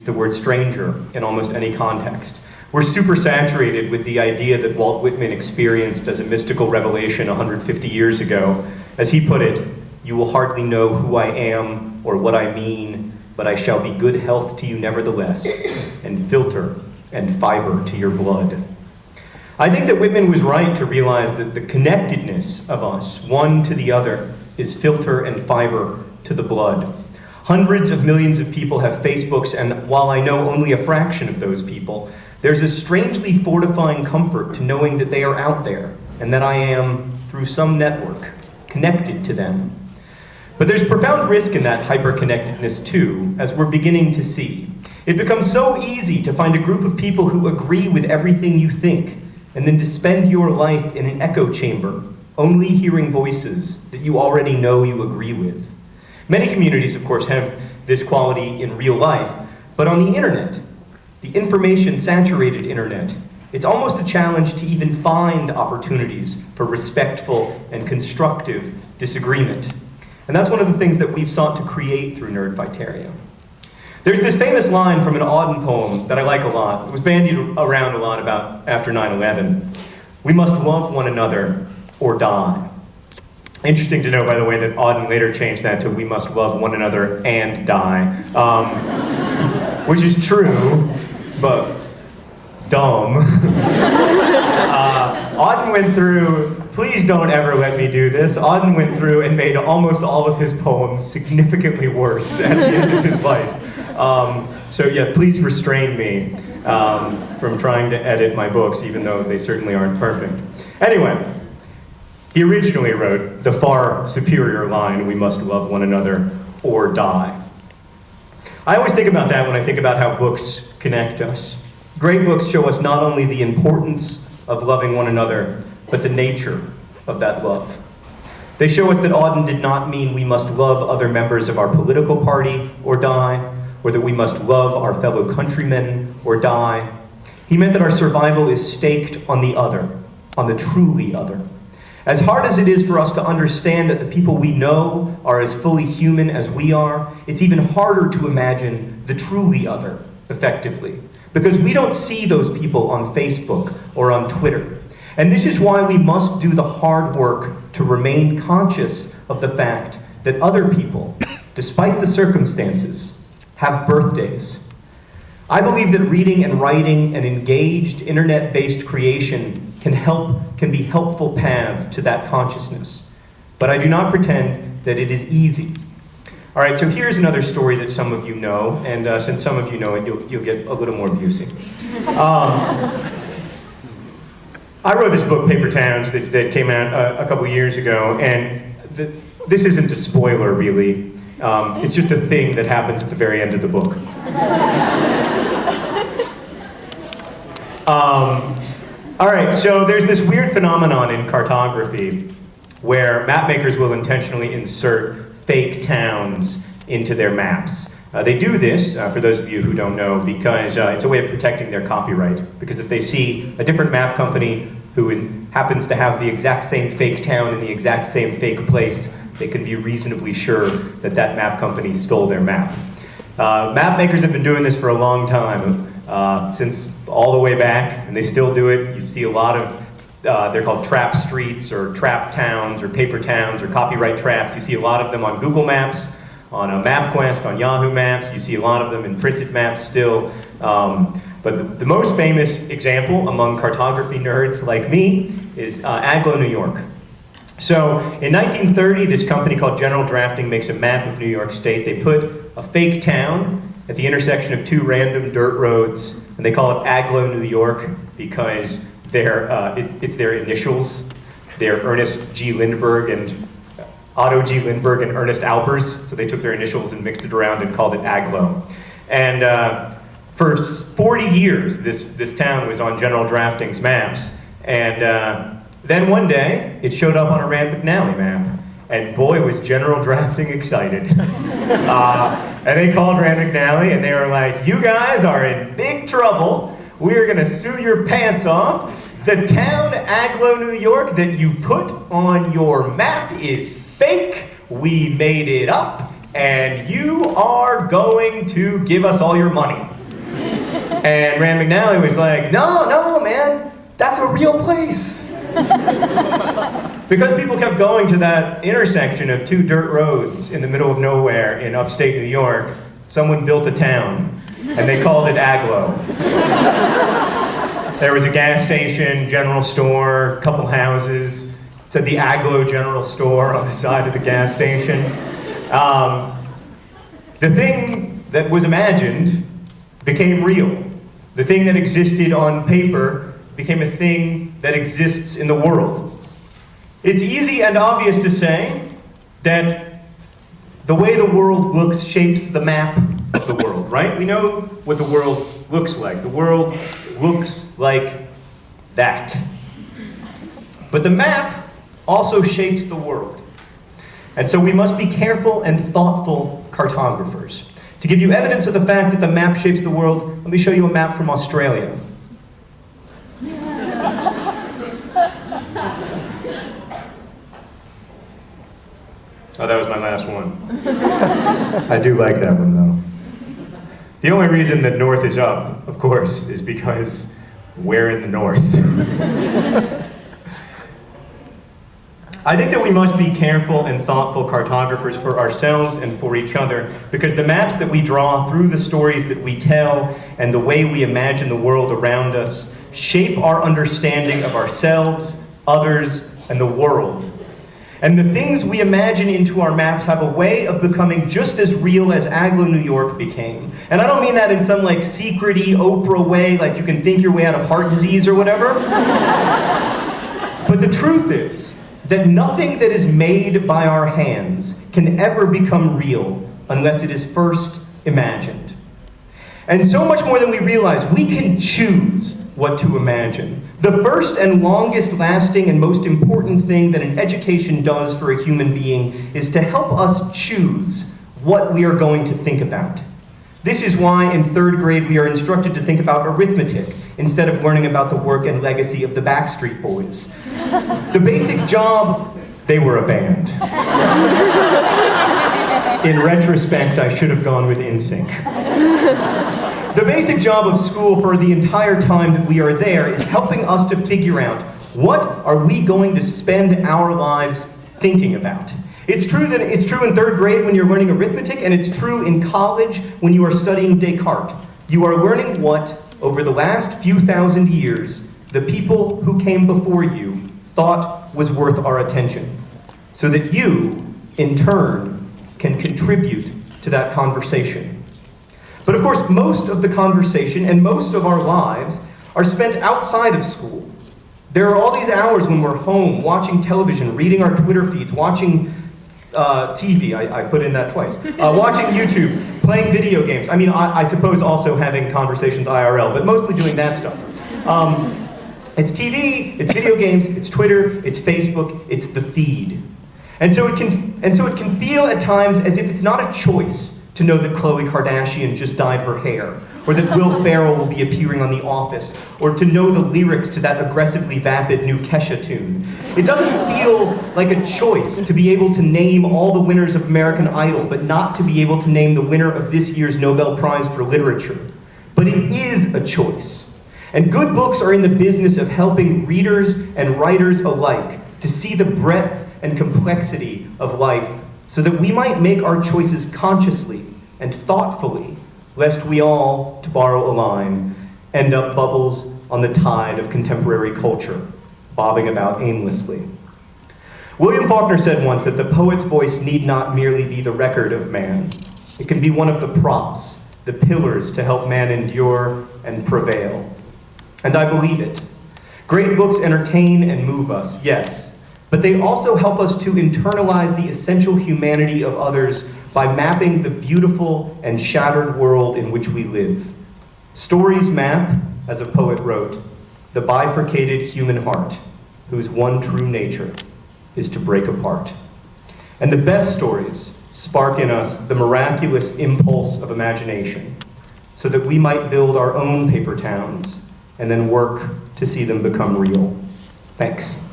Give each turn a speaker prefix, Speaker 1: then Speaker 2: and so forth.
Speaker 1: the word stranger in almost any context. We're super saturated with the idea that Walt Whitman experienced as a mystical revelation 150 years ago. As he put it, "You will hardly know who I am or what I mean, but I shall be good health to you nevertheless, and filter and fiber to your blood." I think that Whitman was right to realize that the connectedness of us, one to the other, is filter and fiber to the blood. Hundreds of millions of people have Facebooks, and while I know only a fraction of those people, there's a strangely fortifying comfort to knowing that they are out there, and that I am, through some network, connected to them. But there's profound risk in that hyper-connectedness too, as we're beginning to see. It becomes so easy to find a group of people who agree with everything you think, and then to spend your life in an echo chamber, only hearing voices that you already know you agree with. Many communities, of course, have this quality in real life, but on the internet, the information-saturated internet, it's almost a challenge to even find opportunities for respectful and constructive disagreement. And that's one of the things that we've sought to create through Nerdfighteria. There's this famous line from an Auden poem that I like a lot. It was bandied around a lot about after 9/11. "We must love one another or die." Interesting to know, by the way, that Auden later changed that to "we must love one another and die," which is true, but dumb. Auden went through, please don't ever let me do this, Auden went through and made almost all of his poems significantly worse at the end of his life. So yeah, please restrain me from trying to edit my books, even though they certainly aren't perfect. Anyway, he originally wrote the far superior line, "We must love one another or die." I always think about that when I think about how books connect us. Great books show us not only the importance of loving one another, but the nature of that love. They show us that Auden did not mean we must love other members of our political party or die, or that we must love our fellow countrymen or die. He meant that our survival is staked on the other, on the truly other. As hard as it is for us to understand that the people we know are as fully human as we are, it's even harder to imagine the truly other effectively, because we don't see those people on Facebook or on Twitter. And this is why we must do the hard work to remain conscious of the fact that other people, despite the circumstances, have birthdays. I believe that reading and writing and engaged internet-based creation can be helpful paths to that consciousness. But I do not pretend that it is easy. All right, so here's another story that some of you know, and since some of you know it, you'll get a little more juicy. I wrote this book, Paper Towns, that came out a couple years ago, and this isn't a spoiler, really. It's just a thing that happens at the very end of the book. All right, so there's this weird phenomenon in cartography where map makers will intentionally insert fake towns into their maps. They do this, for those of you who don't know, because it's a way of protecting their copyright. Because if they see a different map company who happens to have the exact same fake town in the exact same fake place, they can be reasonably sure that that map company stole their map. Map makers have been doing this for a long time, since all the way back, and they still do it. You see a lot of, they're called trap streets or trap towns or paper towns or copyright traps. You see a lot of them on Google Maps, on MapQuest, on Yahoo Maps. You see a lot of them in printed maps still. But the most famous example among cartography nerds like me is Agloe, New York. So in 1930, this company called General Drafting makes a map of New York State. They put a fake town at the intersection of two random dirt roads, and they call it Agloe, New York, because it's their initials. They're Ernest G. Lindbergh and Otto G. Lindbergh and Ernest Alpers, so they took their initials and mixed it around and called it Agloe. And for 40 years, this town was on General Drafting's maps, and then one day, it showed up on a Rand McNally map, and boy was General Drafting excited. And they called Rand McNally, and they were like, "You guys are in big trouble. We are gonna sue your pants off. The town Agloe, New York that you put on your map is fake. We made it up. and you are going to give us all your money. And Rand McNally was like, no, man, that's a real place. Because people kept going to that intersection of two dirt roads in the middle of nowhere in upstate New York, someone built a town, and they called it Agloe. There was a gas station, general store, a couple houses. It said the Agloe General Store on the side of the gas station. The thing that was imagined became real. The thing that existed on paper became a thing that exists in the world. It's easy and obvious to say that the way the world looks shapes the map of the world, right? We know what the world looks like. The world looks like that. But the map also shapes the world. And so we must be careful and thoughtful cartographers. To give you evidence of the fact that the map shapes the world, let me show you a map from Australia. Oh, that was my last one. I do like that one, though. The only reason that north is up, of course, is because we're in the north. I think that we must be careful and thoughtful cartographers for ourselves and for each other, because the maps that we draw through the stories that we tell and the way we imagine the world around us shape our understanding of ourselves, others, and the world. And the things we imagine into our maps have a way of becoming just as real as Agloe, New York became. And I don't mean that in some like secret-y Oprah way, like you can think your way out of heart disease or whatever. But the truth is that nothing that is made by our hands can ever become real unless it is first imagined. And so much more than we realize, we can choose what to imagine. The first and longest lasting and most important thing that an education does for a human being is to help us choose what we are going to think about. This is why in third grade we are instructed to think about arithmetic instead of learning about the work and legacy of the Backstreet Boys. The basic job, they were a band. In retrospect, I should have gone with NSYNC. The basic job of school for the entire time that we are there is helping us to figure out what are we going to spend our lives thinking about. It's true in third grade when you're learning arithmetic, and it's true in college when you are studying Descartes. You are learning what, over the last few thousand years, the people who came before you thought was worth our attention, so that you, in turn, can contribute to that conversation. But of course, most of the conversation and most of our lives are spent outside of school. There are all these hours when we're home, watching television, reading our Twitter feeds, watching TV, I put in that twice, watching YouTube, playing video games. I mean, I suppose also having conversations IRL, but mostly doing that stuff. It's TV, it's video games, it's Twitter, it's Facebook, it's the feed. And so it can feel at times as if it's not a choice to know that Khloe Kardashian just dyed her hair, or that Will Ferrell will be appearing on The Office, or to know the lyrics to that aggressively vapid new Kesha tune. It doesn't feel like a choice to be able to name all the winners of American Idol, but not to be able to name the winner of this year's Nobel Prize for Literature. But it is a choice. And good books are in the business of helping readers and writers alike to see the breadth and complexity of life, so that we might make our choices consciously and thoughtfully, lest we all, to borrow a line, end up bubbles on the tide of contemporary culture, bobbing about aimlessly. William Faulkner said once that the poet's voice need not merely be the record of man. It can be one of the props, the pillars to help man endure and prevail. And I believe it. Great books entertain and move us, yes, but they also help us to internalize the essential humanity of others by mapping the beautiful and shattered world in which we live. Stories map, as a poet wrote, the bifurcated human heart, whose one true nature is to break apart. And the best stories spark in us the miraculous impulse of imagination, so that we might build our own paper towns and then work to see them become real. Thanks.